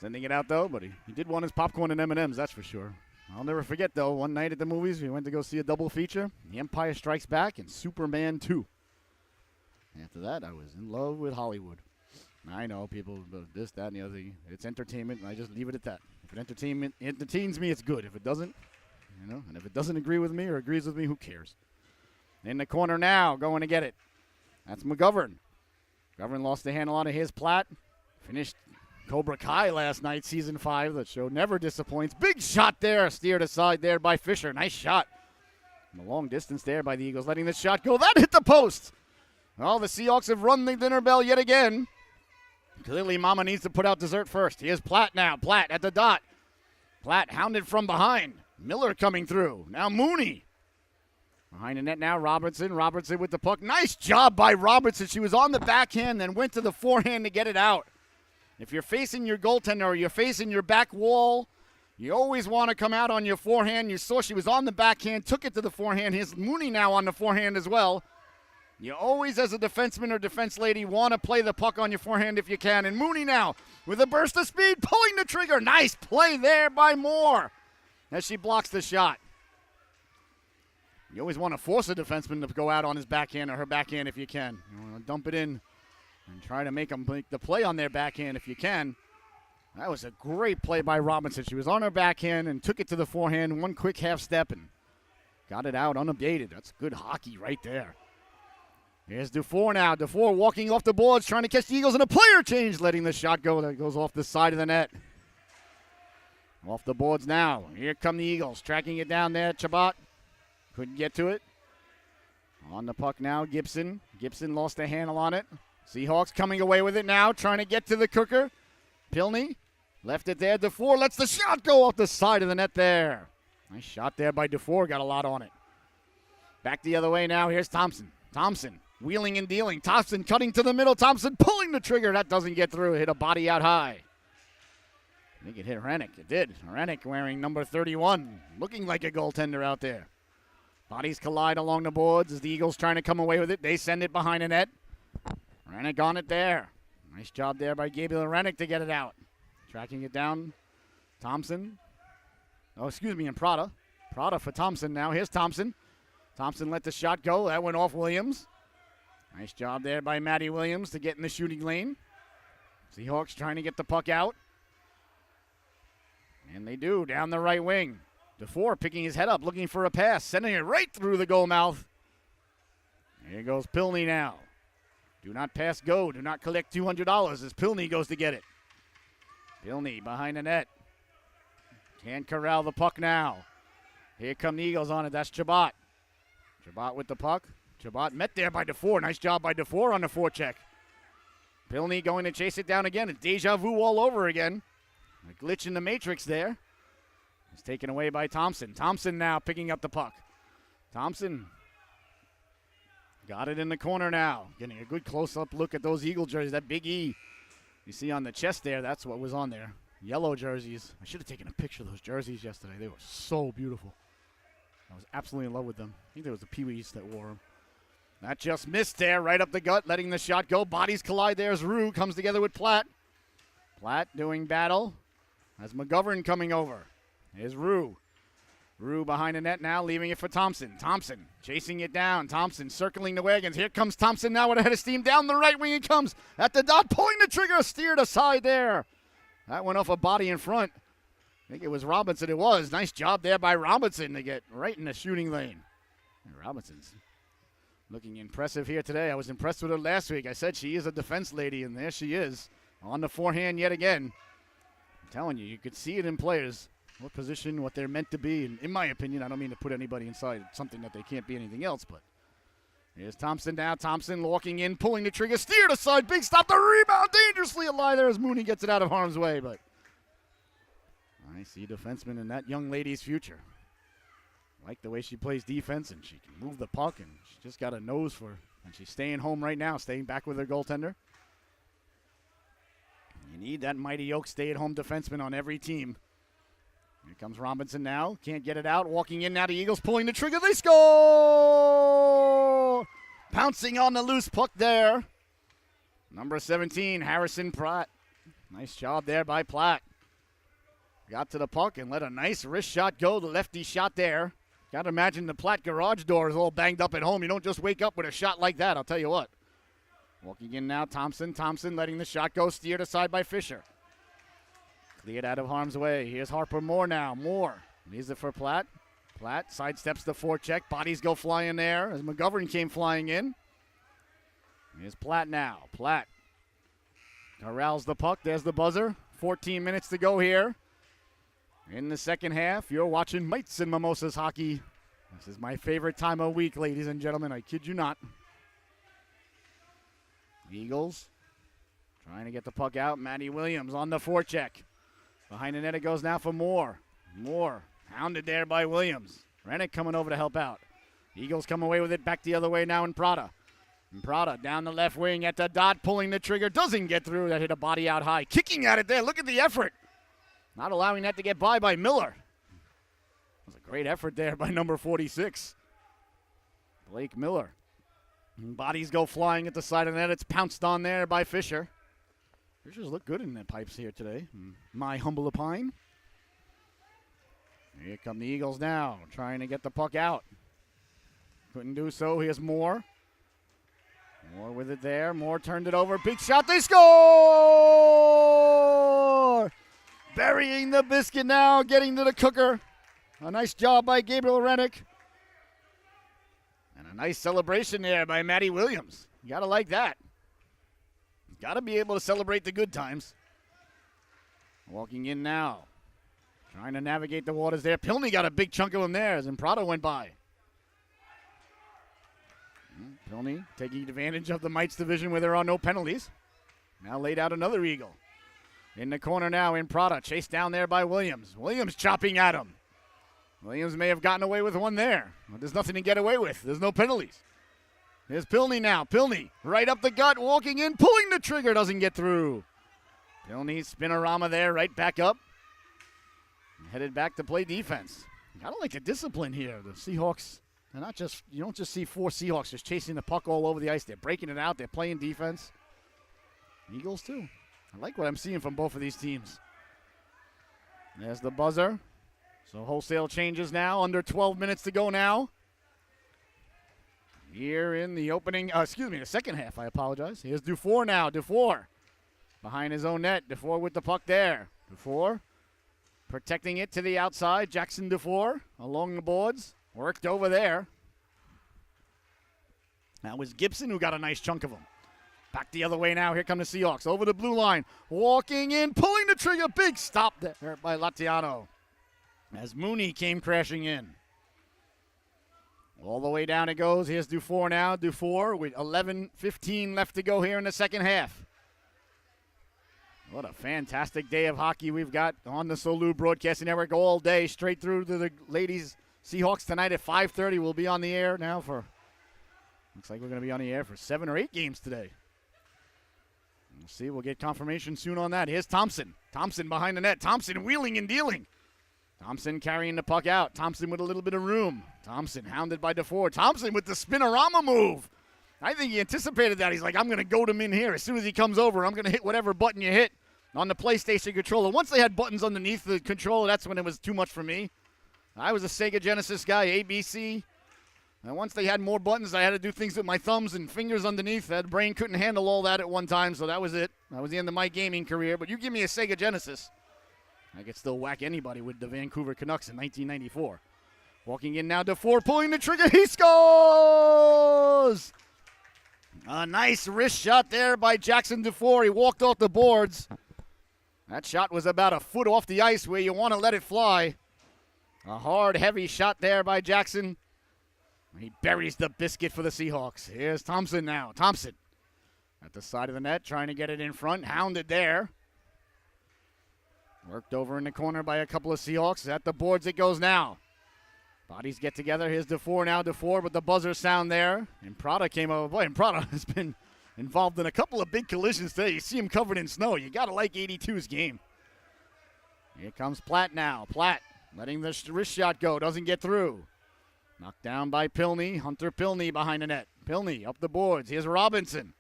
Sending it out, though, but he did want his popcorn and M&Ms, that's for sure. I'll never forget, though, one night at the movies, we went to go see a double feature, The Empire Strikes Back and Superman 2. After that, I was in love with Hollywood. I know people, this, that, and the other thing. It's entertainment, and I just leave it at that. If it entertains me, it's good. If it doesn't, and if it doesn't agree with me or agrees with me, who cares? In the corner now, going to get it. That's McGovern. McGovern lost the handle on his Platt. Finished Cobra Kai last night, season 5. That show never disappoints. Big shot there, steered aside there by Fisher. Nice shot. From a long distance there by the Eagles, letting the shot go. That hit the post. Well, the Seahawks have rung the dinner bell yet again. Clearly, Mama needs to put out dessert first. Here's Platt now. Platt at the dot. Platt hounded from behind. Miller coming through. Now Mooney. Behind the net now, Robertson. Robertson with the puck. Nice job by Robertson. She was on the backhand, then went to the forehand to get it out. If you're facing your goaltender or you're facing your back wall, you always want to come out on your forehand. You saw she was on the backhand, took it to the forehand. Here's Mooney now on the forehand as well. You always, as a defenseman or defense lady, want to play the puck on your forehand if you can. And Mooney now with a burst of speed, pulling the trigger. Nice play there by Moore as she blocks the shot. You always want to force a defenseman to go out on his backhand or her backhand if you can. You want to dump it in and try to make them make the play on their backhand if you can. That was a great play by Robinson. She was on her backhand and took it to the forehand, one quick half step, and got it out unabated. That's good hockey right there. Here's Dufour now. Dufour walking off the boards, trying to catch the Eagles in a player change, letting the shot go. That goes off the side of the net. Off the boards now. Here come the Eagles, tracking it down there. Chabot couldn't get to it. On the puck now, Gibson. Gibson lost the handle on it. Seahawks coming away with it now, trying to get to the cooker. Pilney left it there. Dufour lets the shot go off the side of the net there. Nice shot there by Dufour. Got a lot on it. Back the other way now. Here's Thompson. Thompson wheeling and dealing. Thompson cutting to the middle. Thompson pulling the trigger. That doesn't get through. It hit a body out high. I think it hit Rennick. It did. Rennick wearing number 31. Looking like a goaltender out there. Bodies collide along the boards as the Eagles trying to come away with it. They send it behind the net. Rennick on it there. Nice job there by Gabriel Rennick to get it out. Tracking it down. Thompson. And Prada. Prada for Thompson now. Here's Thompson. Thompson let the shot go. That went off Williams. Nice job there by Matty Williams to get in the shooting lane. Seahawks trying to get the puck out. And they do, down the right wing. Dufour picking his head up, looking for a pass, sending it right through the goal mouth. Here goes Pilney now. Do not pass go. Do not collect $200 as Pilney goes to get it. Pilney behind the net. Can't corral the puck now. Here come the Eagles on it. That's Chabot. Chabot with the puck. Chabot met there by Dufour. Nice job by Dufour on the forecheck. Pilney going to chase it down again. It's deja vu all over again. A glitch in the matrix there. It's taken away by Thompson. Thompson now picking up the puck. Thompson got it in the corner now. Getting a good close-up look at those Eagle jerseys. That big E you see on the chest there, that's what was on there. Yellow jerseys. I should have taken a picture of those jerseys yesterday. They were so beautiful. I was absolutely in love with them. I think there was the Pee-wees that wore them. That just missed there, right up the gut, letting the shot go. Bodies collide. There's Rue, comes together with Platt. Platt doing battle. Has McGovern coming over. Here's Rue. Rue behind the net now, leaving it for Thompson. Thompson chasing it down. Thompson circling the wagons. Here comes Thompson now with a head of steam. Down the right wing he comes. At the dot, pulling the trigger, steered aside there. That went off a body in front. I think it was Robinson. It was. Nice job there by Robinson to get right in the shooting lane. And Robinson's looking impressive here today. I was impressed with her last week. I said she is a defense lady, and there she is on the forehand yet again. I'm telling you, you could see it in players. what position, what they're meant to be. And in my opinion, I don't mean to put anybody inside something that they can't be anything else, but here's Thompson now. Thompson walking in, pulling the trigger, steered aside, big stop, the rebound, dangerously alive there as Mooney gets it out of harm's way, but I see defenseman in that young lady's future. I like the way she plays defense, and she can move the puck, and she just got a nose for, and she's staying home right now, staying back with her goaltender. You need that mighty Oak stay-at-home defenseman on every team. Here comes Robinson now. Can't get it out. Walking in now, the Eagles pulling the trigger. They score! Pouncing on the loose puck there. Number 17, Harrison Pratt. Nice job there by Platt. Got to the puck and let a nice wrist shot go. The lefty shot there. Got to imagine the Platt garage door is all banged up at home. You don't just wake up with a shot like that, I'll tell you what. Walking in now, Thompson. Thompson letting the shot go. Steered aside by Fisher. Cleared out of harm's way. Here's Harper Moore now. Moore. Leaves it for Platt. Platt sidesteps the forecheck. Bodies go flying there as McGovern came flying in. Here's Platt now. Platt corrals the puck. There's the buzzer. 14 minutes to go here. In the second half, you're watching Mites and Mimosas hockey. This is my favorite time of week, ladies and gentlemen. I kid you not. Eagles trying to get the puck out. Matty Williams on the forecheck. Behind the net it goes now for Moore. Moore hounded there by Williams. Rennick coming over to help out. Eagles come away with it back the other way now in Prada. And Prada down the left wing at the dot, pulling the trigger. Doesn't get through. That hit a body out high. Kicking at it there. Look at the effort. Not allowing that to get by Miller. It was a great effort there by number 46. Blake Miller. And bodies go flying at the side of the net. It's pounced on there by Fisher. Fisher's look good in the pipes here today. My humble opine. Here come the Eagles now, trying to get the puck out. Couldn't do so. Here's Moore. Moore with it there. Moore turned it over. Big shot. They score! Burying the biscuit now, getting to the cooker. A nice job by Gabriel Rennick. And a nice celebration there by Matty Williams. You got to like that. Got to be able to celebrate the good times. Walking in now. Trying to navigate the waters there. Pilney got a big chunk of them there as Imprado went by. Pilney taking advantage of the Mites division where there are no penalties. Now laid out another Eagle. In the corner now in Prada. Chased down there by Williams. Williams chopping at him. Williams may have gotten away with one there. But there's nothing to get away with. There's no penalties. Here's Pilney now. Pilney right up the gut, walking in, pulling the trigger. Doesn't get through. Pilney spinorama there, right back up. Headed back to play defense. Gotta like the discipline here. The Seahawks, they're not just, you don't just see four Seahawks just chasing the puck all over the ice. They're breaking it out. They're playing defense. Eagles too. I like what I'm seeing from both of these teams. There's the buzzer. So wholesale changes now. Under 12 minutes to go now. Here in the opening, the second half, I apologize. Here's Dufour now. Dufour behind his own net. Dufour with the puck there. Dufour protecting it to the outside. Jackson Dufour along the boards. Worked over there. That was Gibson who got a nice chunk of them. Back the other way now. Here come the Seahawks. Over the blue line. Walking in, pulling the trigger. Big stop there by Latiano. As Mooney came crashing in. All the way down it goes. Here's Dufour now. Dufour with 11:15 left to go here in the second half. What a fantastic day of hockey we've got on the SoLu Broadcasting Network all day, straight through to the ladies. Seahawks tonight at 5:30. We'll be on the air now for, looks like we're going to be on the air for 7 or 8 games today. We'll see. We'll get confirmation soon on that. Here's Thompson. Thompson behind the net. Thompson wheeling and dealing. Thompson carrying the puck out. Thompson with a little bit of room. Thompson hounded by Dufour. Thompson with the spinorama move. I think he anticipated that. He's like, I'm going to goad him in here. As soon as he comes over, I'm going to hit whatever button you hit on the PlayStation controller. Once they had buttons underneath the controller, that's when it was too much for me. I was a Sega Genesis guy, ABC. And once they had more buttons, I had to do things with my thumbs and fingers underneath. That brain couldn't handle all that at one time, so that was it. That was the end of my gaming career. But you give me a Sega Genesis, I could still whack anybody with the Vancouver Canucks in 1994. Walking in now, Dufour pulling the trigger. He scores! A nice wrist shot there by Jackson Dufour. He walked off the boards. That shot was about a foot off the ice where you want to let it fly. A hard, heavy shot there by Jackson. He buries the biscuit for the Seahawks. Here's Thompson now. Thompson at the side of the net, trying to get it in front. Hounded there. Worked over in the corner by a couple of Seahawks. At the boards it goes now. Bodies get together. Here's DeFore now. DeFore with the buzzer sound there. And Prada came over. Boy, and Prada has been involved in a couple of big collisions today. You see him covered in snow. You got to like 82's game. Here comes Platt now. Platt letting the wrist shot go. Doesn't get through. Knocked down by Pilney. Hunter Pilney behind the net. Pilney up the boards. Here's Robinson.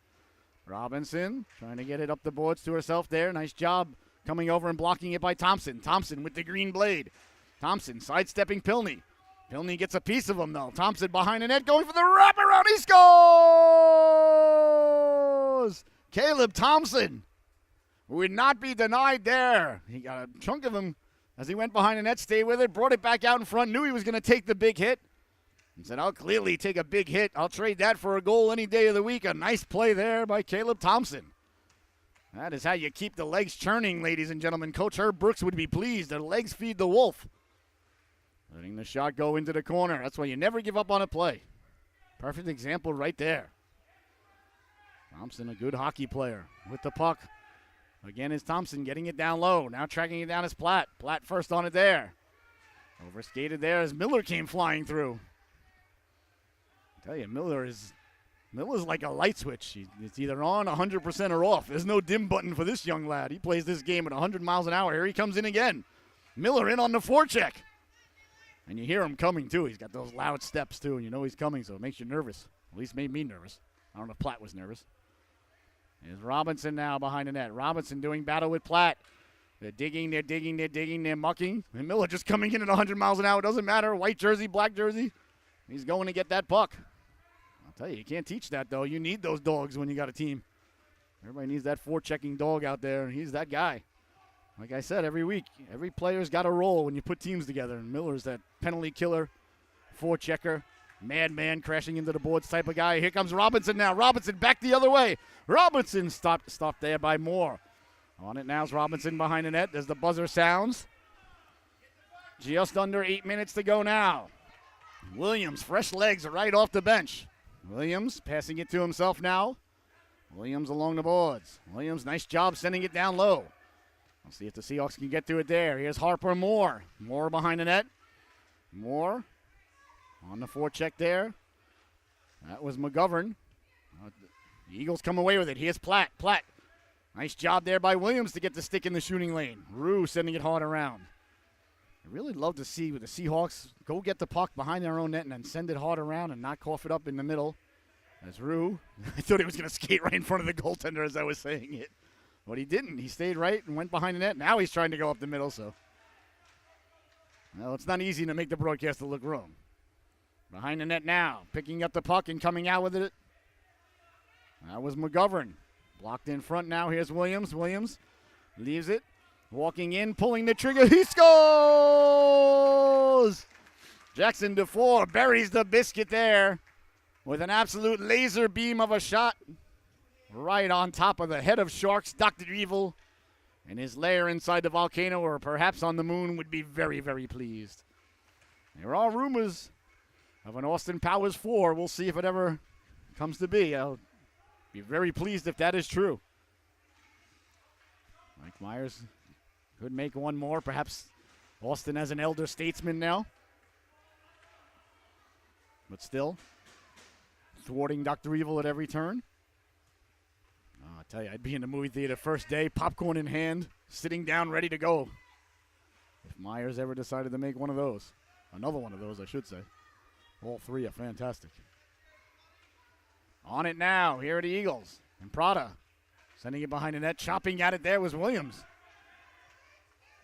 Robinson trying to get it up the boards to herself there. Nice job coming over and blocking it by Thompson. Thompson with the green blade. Thompson sidestepping Pilney. Pilney gets a piece of him, though. Thompson behind the net going for the wraparound. He scores! Caleb Thompson would not be denied there. He got a chunk of him as he went behind the net, stayed with it, brought it back out in front, knew he was going to take the big hit. And said, I'll clearly take a big hit. I'll trade that for a goal any day of the week. A nice play there by Caleb Thompson. That is how you keep the legs churning, ladies and gentlemen. Coach Herb Brooks would be pleased. The legs feed the wolf. Letting the shot go into the corner. That's why you never give up on a play. Perfect example right there. Thompson, a good hockey player with the puck. Again is Thompson getting it down low. Now tracking it down is Platt. Platt first on it there. Overskated there as Miller came flying through. I tell you, Miller's like a light switch. It's either on 100% or off. There's no dim button for this young lad. He plays this game at 100 miles an hour. Here he comes in again. Miller in on the forecheck. And you hear him coming, too. He's got those loud steps, too, and you know he's coming, so it makes you nervous. At least made me nervous. I don't know if Platt was nervous. There's Robinson now behind the net. Robinson doing battle with Platt. They're digging, they're mucking. And Miller just coming in at 100 miles an hour. Doesn't matter. White jersey, black jersey. He's going to get that puck. I'll tell you can't teach that, though. You need those dogs when you got a team. Everybody needs that forechecking dog out there, and he's that guy. Like I said, every week, every player's got a role when you put teams together, and Miller's that penalty killer, forechecker, madman crashing into the boards type of guy. Here comes Robinson now. Robinson back the other way. Robinson stopped there by Moore. On it now is Robinson behind the net as the buzzer sounds. Just under 8 minutes to go now. Williams, fresh legs right off the bench. Williams passing it to himself now. Williams along the boards. Williams, nice job sending it down low. Let's see if the Seahawks can get to it there. Here's Harper Moore. Moore behind the net. Moore on the forecheck there. That was McGovern. The Eagles come away with it. Here's Platt. Platt. Nice job there by Williams to get the stick in the shooting lane. Rue sending it hard around. I really love to see with the Seahawks go get the puck behind their own net and then send it hard around and not cough it up in the middle. As Rue, I thought he was going to skate right in front of the goaltender as I was saying it. But he didn't. He stayed right and went behind the net. Now he's trying to go up the middle, so. Well, it's not easy to make the broadcaster look wrong. Behind the net now, picking up the puck and coming out with it. That was McGovern. Blocked in front now. Here's Williams. Williams leaves it. Walking in, pulling the trigger. He scores! Jackson DeFore buries the biscuit there with an absolute laser beam of a shot. Right on top of the head of Sharks, Dr. Evil, and his lair inside the volcano, or perhaps on the moon, would be very, very pleased. There are rumors of an Austin Powers 4. We'll see if it ever comes to be. I'll be very pleased if that is true. Mike Myers could make one more. Perhaps Austin as an elder statesman now. But still, thwarting Dr. Evil at every turn. I tell you, I'd be in the movie theater first day, popcorn in hand, sitting down ready to go. If Myers ever decided to make one of those. Another one of those, I should say. All three are fantastic. On it now. Here are the Eagles. And Prada sending it behind the net. Chopping at it there was Williams.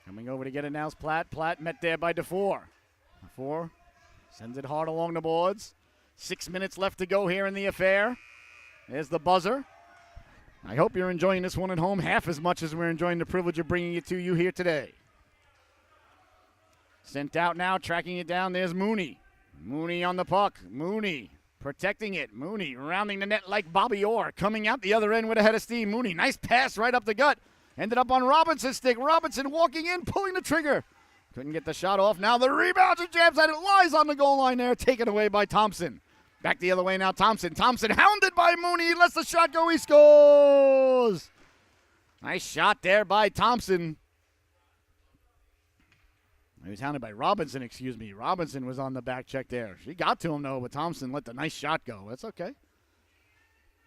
Coming over to get it now is Platt. Platt met there by DeFore. DeFore sends it hard along the boards. 6 minutes left to go here in the affair. There's the buzzer. I hope you're enjoying this one at home half as much as we're enjoying the privilege of bringing it to you here today. Sent out now, tracking it down. There's Mooney. Mooney on the puck. Mooney protecting it. Mooney rounding the net like Bobby Orr. Coming out the other end with a head of steam. Mooney, nice pass right up the gut. Ended up on Robinson's stick. Robinson walking in, pulling the trigger. Couldn't get the shot off. Now the rebound. He jams at it. Lies on the goal line there. Taken away by Thompson. Back the other way now. Thompson. Thompson hounded by Mooney. He lets the shot go. He scores. Nice shot there by Thompson. He was hounded by Robinson, excuse me. Robinson was on the back check there. She got to him, though, but Thompson let the nice shot go. That's okay.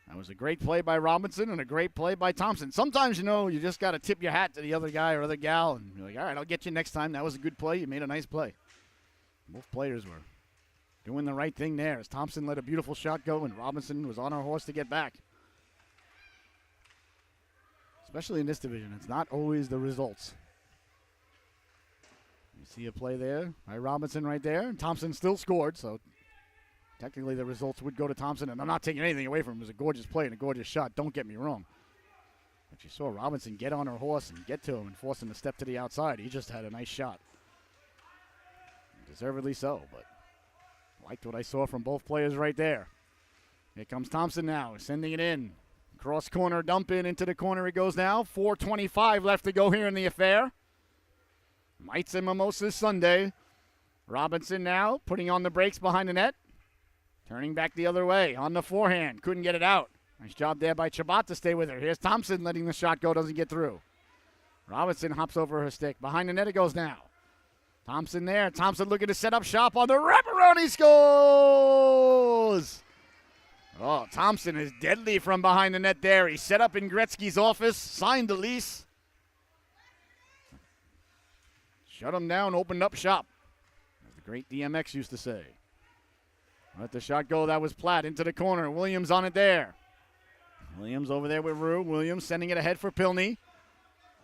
That was a great play by Robinson and a great play by Thompson. Sometimes, you just got to tip your hat to the other guy or other gal, and you're like, all right, I'll get you next time. That was a good play. You made a nice play. Both players were doing the right thing there as Thompson let a beautiful shot go, and Robinson was on her horse to get back. Especially in this division, it's not always the results. You see a play there by Robinson right there, and Thompson still scored, so technically the results would go to Thompson, and I'm not taking anything away from him. It was a gorgeous play and a gorgeous shot, don't get me wrong. But you saw Robinson get on her horse and get to him and force him to step to the outside. He just had a nice shot. Deservedly so, but liked what I saw from both players right there. Here comes Thompson now, sending it in. Cross corner dump in into the corner it goes now. 4:25 left to go here in the affair. Mites and Mimosas Sunday. Robinson now putting on the brakes behind the net. Turning back the other way on the forehand. Couldn't get it out. Nice job there by Chabot to stay with her. Here's Thompson letting the shot go. Doesn't get through. Robinson hops over her stick. Behind the net it goes now. Thompson there. Thompson looking to set up shop on the wraparound. He scores! Oh, Thompson is deadly from behind the net there. He set up in Gretzky's office. Signed the lease. Shut him down. Opened up shop. As the great DMX used to say. Let the shot go. That was Platt into the corner. Williams on it there. Williams over there with Rue. Williams sending it ahead for Pilney.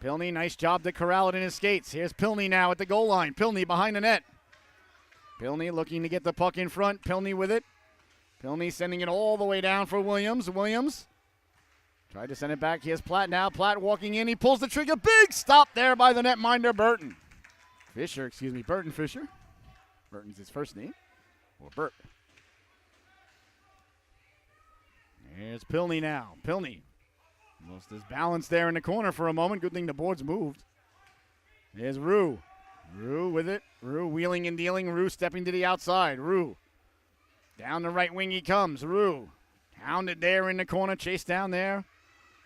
Pilney, nice job to corral it in his skates. Here's Pilney now at the goal line. Pilney behind the net. Pilney looking to get the puck in front. Pilney with it. Pilney sending it all the way down for Williams. Williams tried to send it back. Here's Platt now. Platt walking in. He pulls the trigger. Big stop there by the netminder, Burton. Burton Fisher. Burton's his first name. Or Burt. Here's Pilney now. Pilney lost his balance there in the corner for a moment. Good thing the boards moved. There's Rue. Rue with it. Rue wheeling and dealing. Rue stepping to the outside. Rue. Down the right wing he comes. Rue. Hounded there in the corner. Chased down there.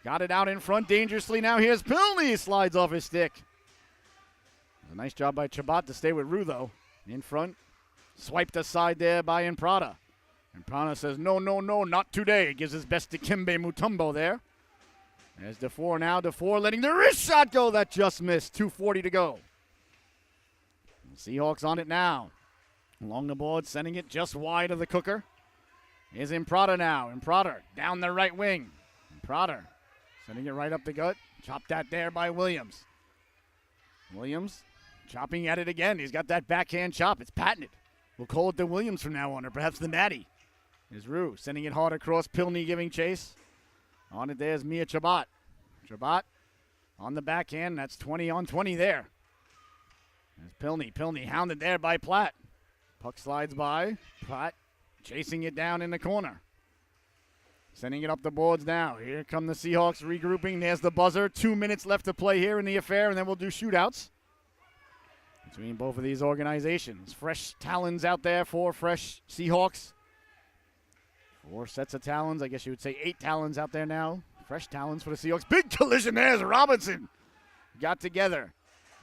Got it out in front dangerously. Now here's Pilney. Slides off his stick. A nice job by Chabot to stay with Rue, though. In front. Swiped aside there by Imprada. Imprada says, no, not today. Gives his best to Kimbe Mutombo there. There's DeFore now. DeFore letting the wrist shot go. That just missed. 2:40 to go. Seahawks on it now. Along the board, sending it just wide of the cooker. Here's Imprada now. Imprada down the right wing. Imprada sending it right up the gut. Chopped that there by Williams. Williams chopping at it again. He's got that backhand chop. It's patented. We'll call it the Williams from now on, or perhaps the Natty. Here's Rue sending it hard across. Pilney giving chase. On it there's Mia Chabot. Chabot on the backhand. That's 20 on 20 there. There's Pilney. Pilney hounded there by Platt. Puck slides by. Platt chasing it down in the corner. Sending it up the boards now. Here come the Seahawks regrouping. There's the buzzer. 2 minutes left to play here in the affair, and then we'll do shootouts between both of these organizations. Fresh talons out there for fresh Seahawks. 4 sets of talons. I guess you would say 8 talons out there now. Fresh talons for the Seahawks. Big collision there as Robinson got together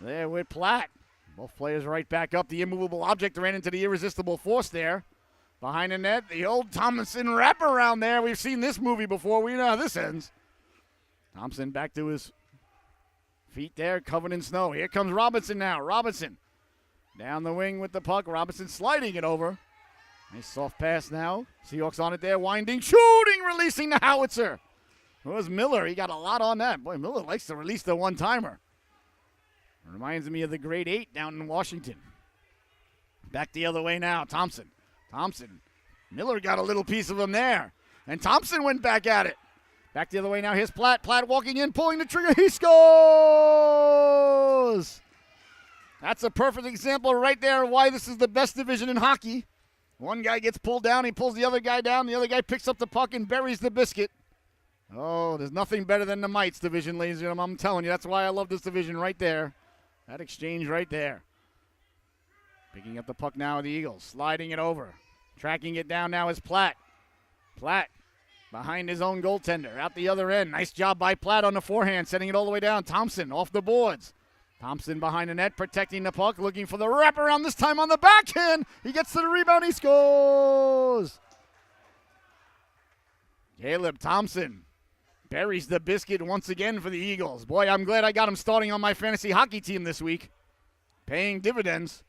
there with Platt. Both players right back up. The immovable object ran into the irresistible force there. Behind the net, the old Thompson wraparound there. We've seen this movie before. We know how this ends. Thompson back to his feet there, covered in snow. Here comes Robinson now. Robinson down the wing with the puck. Robinson sliding it over. Nice soft pass now. Seahawks on it there, winding, shooting, releasing the howitzer. It was Miller. He got a lot on that. Boy, Miller likes to release the one-timer. Reminds me of the grade 8 down in Washington. Back the other way now. Thompson. Miller got a little piece of him there. And Thompson went back at it. Back the other way now. Here's Platt. Platt walking in, pulling the trigger. He scores! That's a perfect example right there of why this is the best division in hockey. One guy gets pulled down. He pulls the other guy down. The other guy picks up the puck and buries the biscuit. Oh, there's nothing better than the Mites division, ladies and gentlemen. I'm telling you, that's why I love this division right there. That exchange right there. Picking up the puck now with the Eagles, sliding it over. Tracking it down now is Platt. Platt behind his own goaltender, out the other end. Nice job by Platt on the forehand, sending it all the way down. Thompson off the boards. Thompson behind the net, protecting the puck, looking for the wraparound, this time on the backhand. He gets to the rebound, he scores! Caleb Thompson buries the biscuit once again for the Eagles. Boy, I'm glad I got him starting on my fantasy hockey team this week. Paying dividends.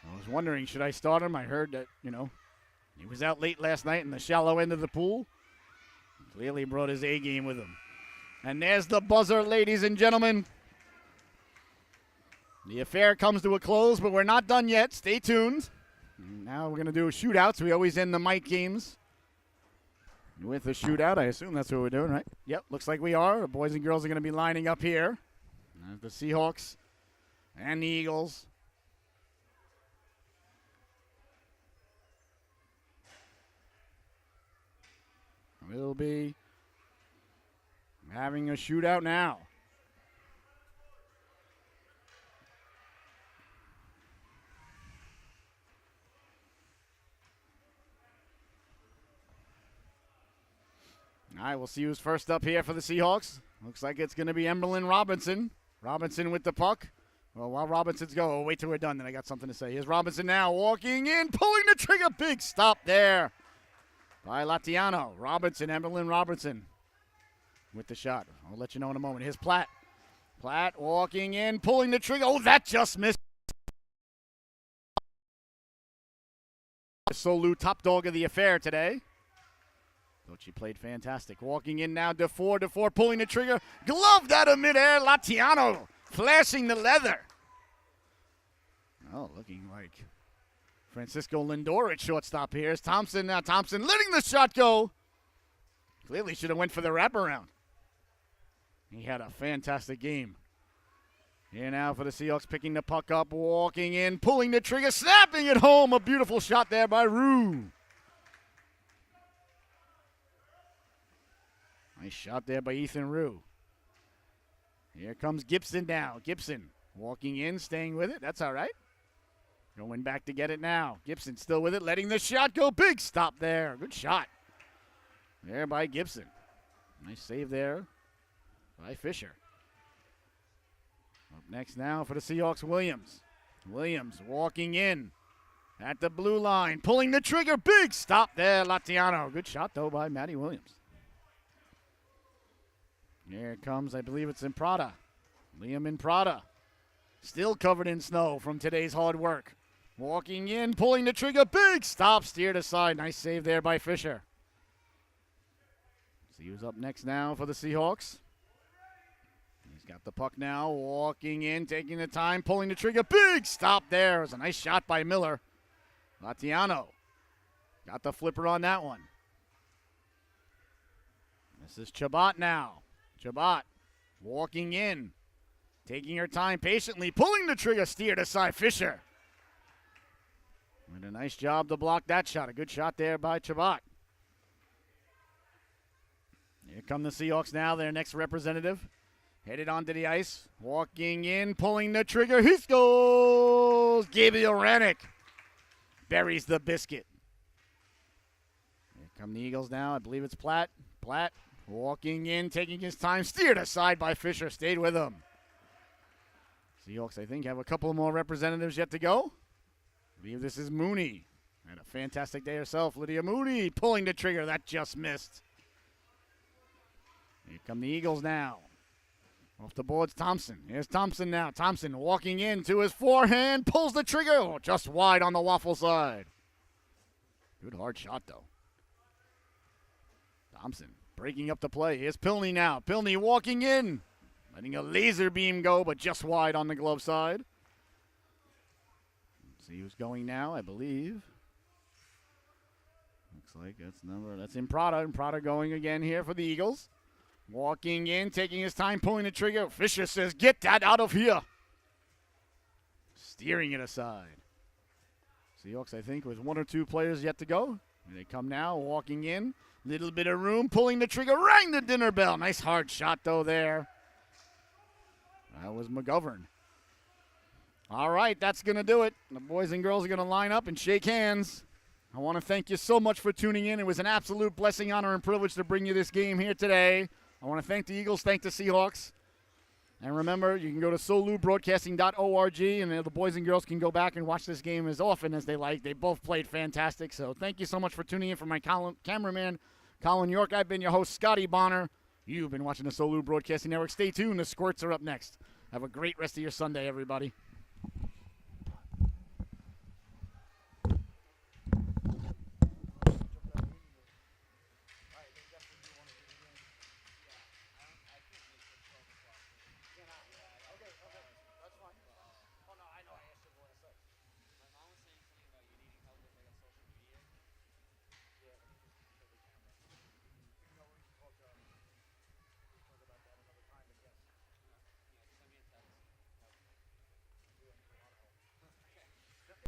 I was wondering, should I start him? I heard that, he was out late last night in the shallow end of the pool. Clearly brought his A game with him. And there's the buzzer, ladies and gentlemen. The affair comes to a close, but we're not done yet. Stay tuned. Now we're going to do shootouts. We always end the Mike games with a shootout. I assume that's what we're doing, right? Yep, looks like we are. The boys and girls are going to be lining up here. The Seahawks and the Eagles. We'll be having a shootout now. All right, we'll see who's first up here for the Seahawks. Looks like it's going to be Emberlyn Robinson. Robinson with the puck. Well, while Robinson's go, wait till we're done, then I got something to say. Here's Robinson now, walking in, pulling the trigger. Big stop there by Latiano. Robinson, Emberlyn Robinson with the shot. I'll let you know in a moment. Here's Platt. Platt walking in, pulling the trigger. Oh, that just missed. SoLu, top dog of the affair today. Thought she played fantastic. Walking in now, DeFore, pulling the trigger. Gloved out of midair. Latiano flashing the leather. Oh, looking like Francisco Lindor at shortstop here. Here's Thompson now. Thompson letting the shot go. Clearly should have went for the wraparound. He had a fantastic game. Here now for the Seahawks, picking the puck up, walking in, pulling the trigger, snapping it home. A beautiful shot there by Rue. Nice shot there by Ethan Rue. Here comes Gibson now. Gibson walking in, staying with it. That's all right. Going back to get it now. Gibson still with it, letting the shot go. Big stop there. Good shot there by Gibson. Nice save there by Fisher. Up next now for the Seahawks, Williams. Williams walking in at the blue line, pulling the trigger. Big stop there, Latiano. Good shot, though, by Matty Williams. Here it comes. I believe it's Imprada. Liam Imprada. Still covered in snow from today's hard work. Walking in, pulling the trigger. Big stop, steered aside. Nice save there by Fisher. See who's up next now for the Seahawks. He's got the puck now. Walking in, taking the time, pulling the trigger. Big stop there. It was a nice shot by Miller. Latiano got the flipper on that one. This is Chabot now. Chabot walking in, taking her time patiently, pulling the trigger, steered aside. Fisher did a nice job to block that shot. A good shot there by Chabot. Here come the Seahawks now, their next representative. Headed onto the ice, walking in, pulling the trigger. He scores! Gabriel Ranick buries the biscuit. Here come the Eagles now. I believe it's Platt. Platt walking in, taking his time, steered aside by Fisher, stayed with him. Seahawks, I think, have a couple more representatives yet to go. I believe this is Mooney. Had a fantastic day herself. Lydia Mooney pulling the trigger. That just missed. Here come the Eagles now. Off the boards, Thompson. Here's Thompson now. Thompson walking in to his forehand, pulls the trigger. Oh, just wide on the waffle side. Good hard shot, though. Thompson breaking up the play. Here's Pilney now. Pilney walking in. Letting a laser beam go, but just wide on the glove side. Let's see who's going now, I believe. Looks like that's Imprada. Imprada going again here for the Eagles. Walking in, taking his time, pulling the trigger. Fisher says, get that out of here. Steering it aside. Seahawks, I think, with one or two players yet to go. Here they come now, walking in. Little bit of room, pulling the trigger, rang the dinner bell. Nice hard shot, though, there. That was McGovern. All right, that's going to do it. The boys and girls are going to line up and shake hands. I want to thank you so much for tuning in. It was an absolute blessing, honor, and privilege to bring you this game here today. I want to thank the Eagles, thank the Seahawks. And remember, you can go to solubroadcasting.org, and the boys and girls can go back and watch this game as often as they like. They both played fantastic. So thank you so much for tuning in. For my cameraman, Colin York, I've been your host, Scotty Bonner. You've been watching the SoLu Broadcasting Network. Stay tuned. The Squirts are up next. Have a great rest of your Sunday, everybody.